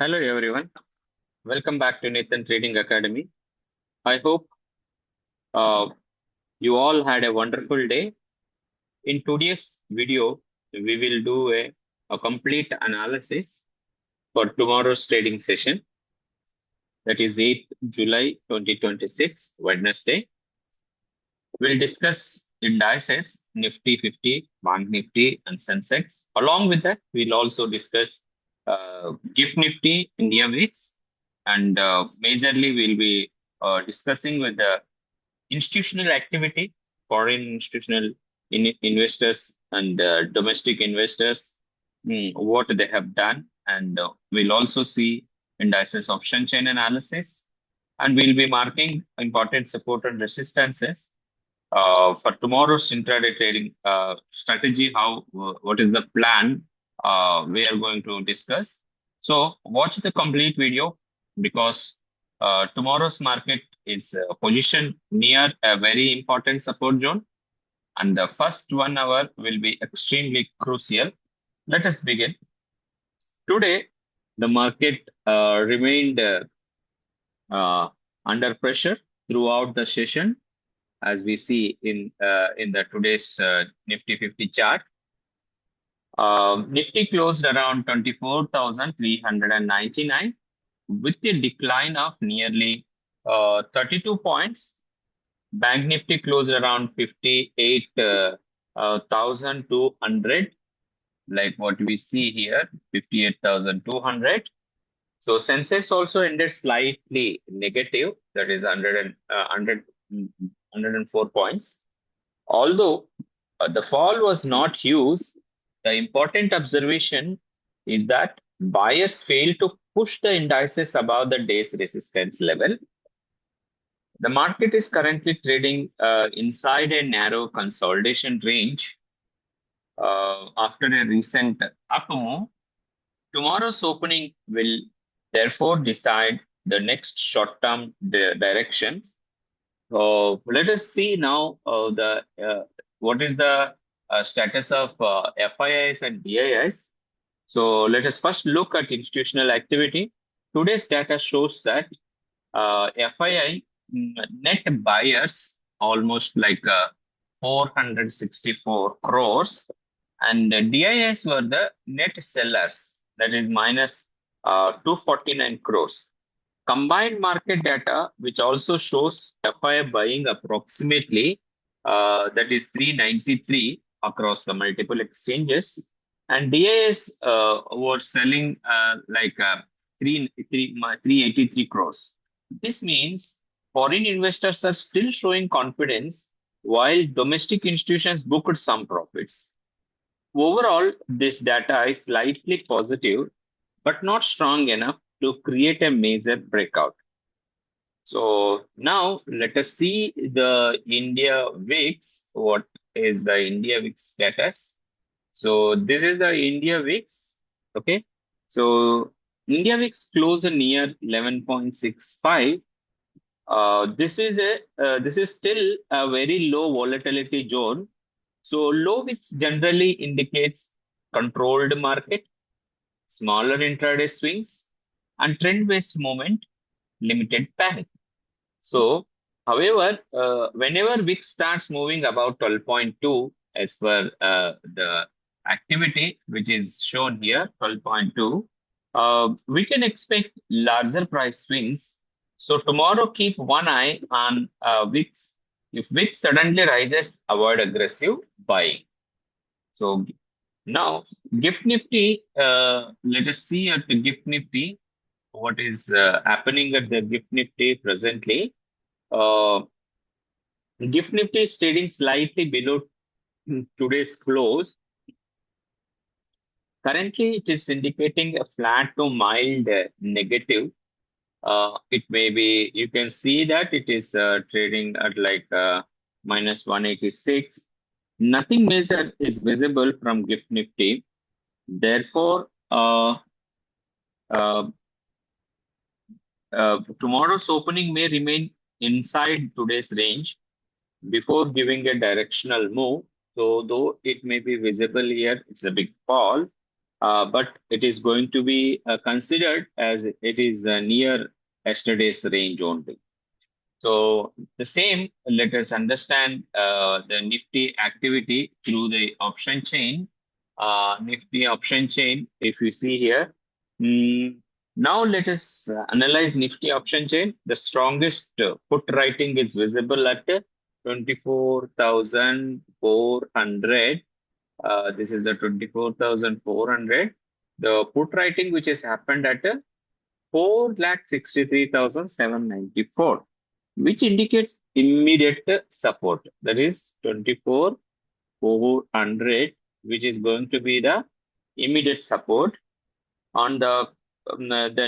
Hello everyone. Welcome back to Nathan Trading Academy. I hope uh, you all had a wonderful day. In today's video, we will do a complete analysis for tomorrow's trading session. That is 8th July 2026, Wednesday. We'll discuss indices, Nifty 50, Bank Nifty, and Sensex. Along with that, we'll also discuss GIFT Nifty, India VIX, and majorly we'll be discussing with the institutional activity, foreign institutional investors and domestic investors, what they have done. And we'll also see indices option chain analysis. And we'll be marking important support and resistances for tomorrow's intraday trading strategy. What is the plan we are going to discuss. So watch the complete video because tomorrow's market is positioned near a very important support zone, and the first 1 hour will be extremely crucial. Let us begin. Today, the market remained under pressure throughout the session, as we see in the today's Nifty 50 chart. Nifty closed around 24,399 with a decline of nearly 32 points. Bank Nifty closed around 58,200, like what we see here, 58,200. So Sensex also ended slightly negative, that is 104 points. Although the fall was not huge, the important observation is that buyers failed to push the indices above the day's resistance level. The market is currently trading inside a narrow consolidation range after a recent up move. Tomorrow's opening will therefore decide the next short-term direction. Let us see now what is the status of FIIs and DIIs. So let us first look at institutional activity. Today's data shows that FII net buyers almost like 464 crores, and DIIs were the net sellers, that is minus 249 crores. Combined market data, which also shows FII buying approximately that is 393 across the multiple exchanges, and DIIs were selling 383 crores. This means foreign investors are still showing confidence while domestic institutions booked some profits. Overall, this data is slightly positive, but not strong enough to create a major breakout. So now let us see the India VIX. What is the India VIX status? So this is the India VIX. Okay. So India VIX closed near 11.65. This is still a very low volatility zone. So low VIX generally indicates controlled market, smaller intraday swings, and trend-based movement, limited panic. So, however, whenever VIX starts moving about 12.2 as per the activity which is shown here, 12.2, we can expect larger price swings. So tomorrow, keep one eye on VIX. If VIX suddenly rises, avoid aggressive buying. So now, GIFT Nifty, let us see at the GIFT Nifty what is happening at the GIFT Nifty presently. Uh, GIFT Nifty is trading slightly below today's close. Currently, it is indicating a flat to mild negative. It may be, you can see that it is trading at like minus 186. Nothing major is visible from GIFT Nifty. Therefore, uh, tomorrow's opening may remain inside today's range before giving a directional move. So though it may be visible here, it's a big fall. but it is going to be considered as it is near yesterday's range only. So the same, let us understand the Nifty activity through the option chain. Nifty option chain, if you see here. mm, Now let us analyze Nifty option chain. The strongest put writing is visible at 24,400. This is the 24,400. The put writing which has happened at 4,63,794, which indicates immediate support. That is 24,400, which is going to be the immediate support. On the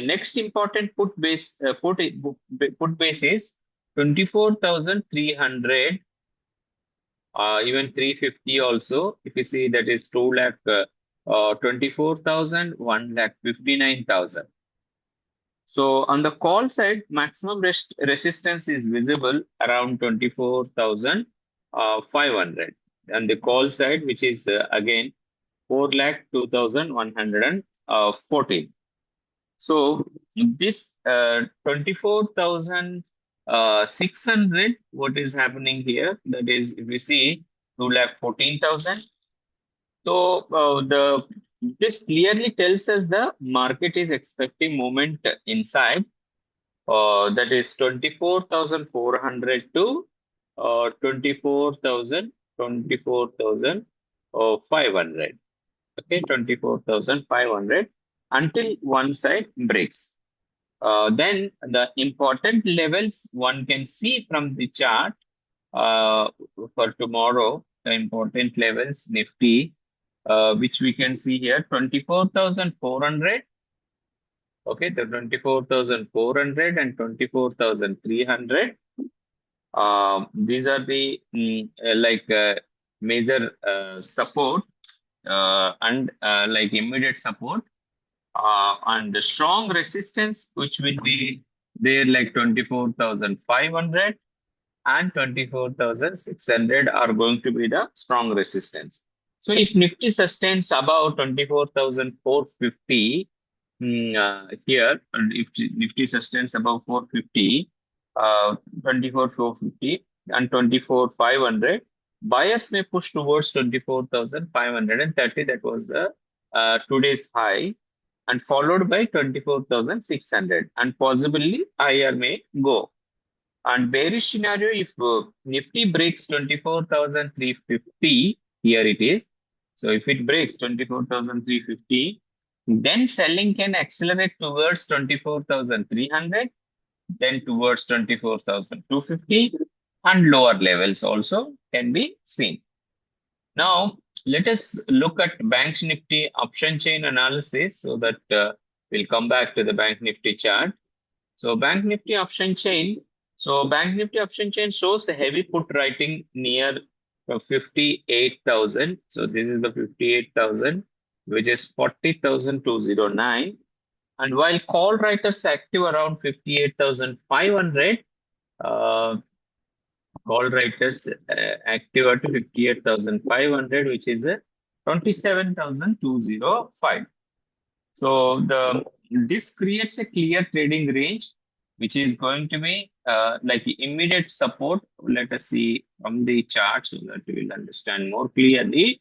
next important put base is 24,300, even 350 also. If you see, that is 2 lakh 24,000, 1 lakh 59,000. So on the call side, maximum resistance is visible around 24,500. And the call side, which is again 4,02,114. So this 24,600, what is happening here? That is, if we see 2,14,000. So this clearly tells us the market is expecting movement inside. That is 24,400 to 24,500. Okay, 24,500 until one side breaks. Then the important levels one can see from the chart for tomorrow. The important levels Nifty, which we can see here, 24,400. Okay, the 24,400 and 24,300. These are the major support and like immediate support, and the strong resistance, which will be there, like 24,500 and 24,600 are going to be the strong resistance. So if Nifty sustains above 24,450, here, and if Nifty sustains above 450, 24,450 and 24,500, buyers may push towards 24,530. That was the today's high, and followed by 24,600, and possibly higher may go. And bearish scenario, if Nifty breaks 24,350, here it is. So if it breaks 24,350, then selling can accelerate towards 24,300, then towards 24,250, and lower levels also can be seen. Now, let us look at Bank Nifty option chain analysis, so that we'll come back to the Bank Nifty chart. So Bank Nifty option chain. So Bank Nifty option chain shows a heavy put writing near 58,000. So this is the 58,000, which is 40,209. And while call writers active around 58,500, uh, call writers active at 58,500, which is 27,205. So this creates a clear trading range, which is going to be like immediate support. Let us see from the chart so that we will understand more clearly.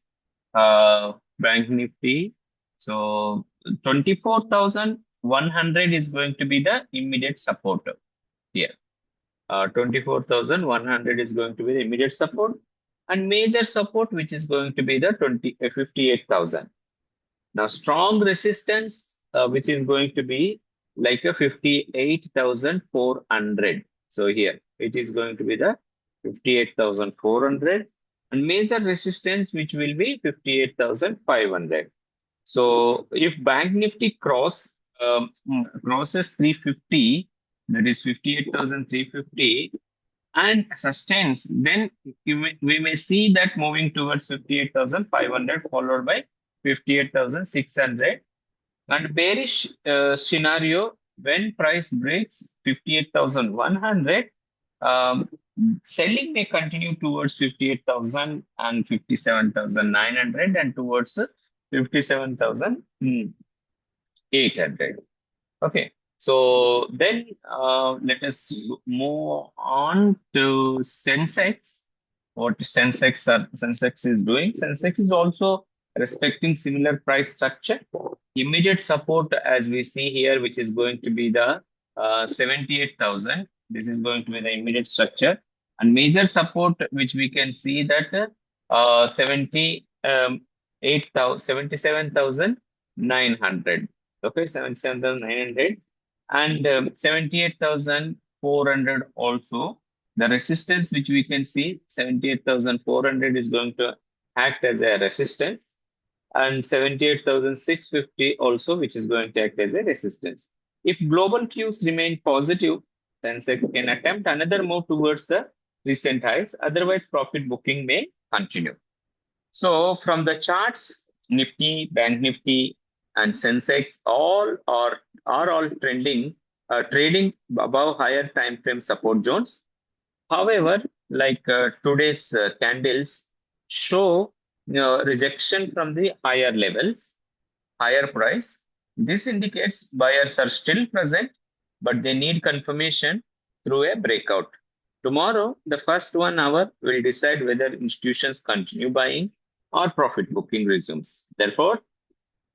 Bank Nifty. So 24,100 is going to be the immediate support here. 24,100 is going to be the immediate support, and major support, which is going to be the 58,000. Now, strong resistance, which is going to be like a 58,400. So here it is going to be the 58,400, and major resistance, which will be 58,500. So if Bank Nifty crosses 350, that is 58,350, and sustains, then we may see that moving towards 58,500, followed by 58,600. And bearish scenario, when price breaks 58,100, selling may continue towards 58,000 and 57,900, and towards 57,800. Okay. So then let us move on to Sensex. What Sensex is doing? Sensex is also respecting similar price structure. Immediate support, as we see here, which is going to be the 78,000. This is going to be the immediate structure. And major support, which we can see that 77,900. Okay, 77,900 and 78,400 also. The resistance which we can see, 78,400 is going to act as a resistance, and 78,650 also, which is going to act as a resistance. If global cues remain positive, Sensex can attempt another move towards the recent highs. Otherwise, profit booking may continue. So from the charts, Nifty, Bank Nifty, and Sensex are all trading above higher time frame support zones. However, like today's candles show rejection from the higher levels, higher price. This indicates buyers are still present, but they need confirmation through a breakout. Tomorrow, the first 1 hour will decide whether institutions continue buying or profit booking resumes. Therefore,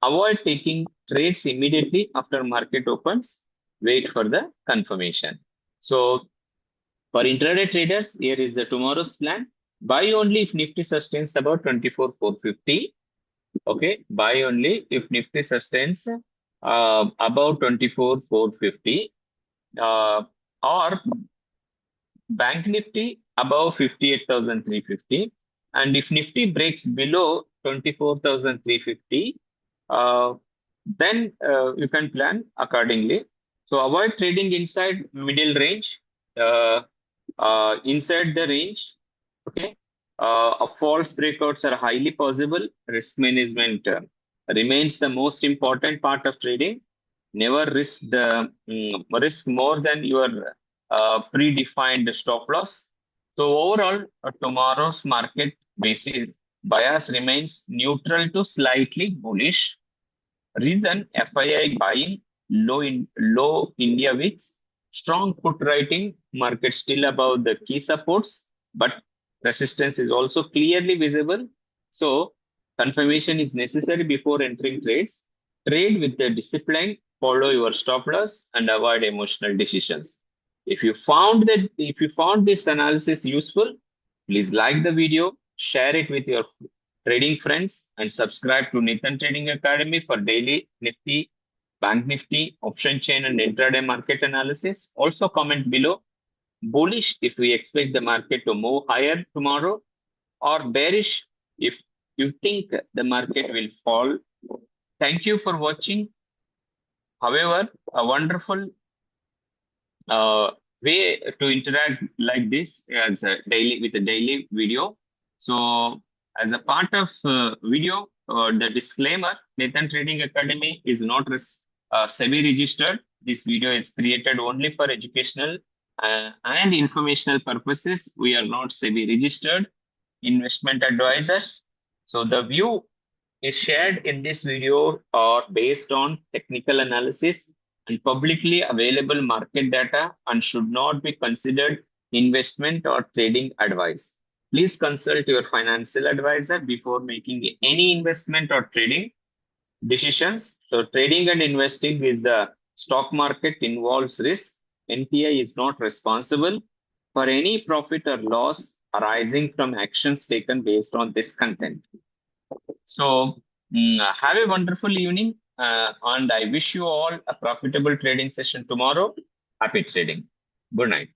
avoid taking trades immediately after market opens. Wait for the confirmation. So for intraday traders, here is the tomorrow's plan. Buy only if Nifty sustains about 24,450. Okay, buy only if Nifty sustains about 24,450, or Bank Nifty above 58,350, and if Nifty breaks below 24,350, then you can plan accordingly. So avoid trading inside middle range, inside the range. Okay, false breakouts are highly possible. Risk management remains the most important part of trading. Never risk more than your predefined stop loss. So overall, tomorrow's market basis bias remains neutral to slightly bullish. Reason: FII buying, low India VIX, strong put writing, market still above the key supports, but resistance is also clearly visible. So confirmation is necessary before entering trades. Trade with the discipline, follow your stop loss, and avoid emotional decisions. If you found this analysis useful, please like the video, share it with your trading friends, and subscribe to Nathan Trading Academy for daily Nifty, Bank Nifty, option chain, and intraday market analysis. Also comment below bullish if we expect the market to move higher tomorrow, or bearish if you think the market will fall. Thank you for watching. However, a wonderful way to interact like this as a daily with a daily video. So as a part of video, the disclaimer: Nathan Trading Academy is not SEBI registered. This video is created only for educational and informational purposes. We are not SEBI registered investment advisors. So the view is shared in this video are based on technical analysis and publicly available market data and should not be considered investment or trading advice. Please consult your financial advisor before making any investment or trading decisions. So trading and investing is the stock market involves risk. NPI is not responsible for any profit or loss arising from actions taken based on this content. So have a wonderful evening, and I wish you all a profitable trading session tomorrow. Happy trading. Good night.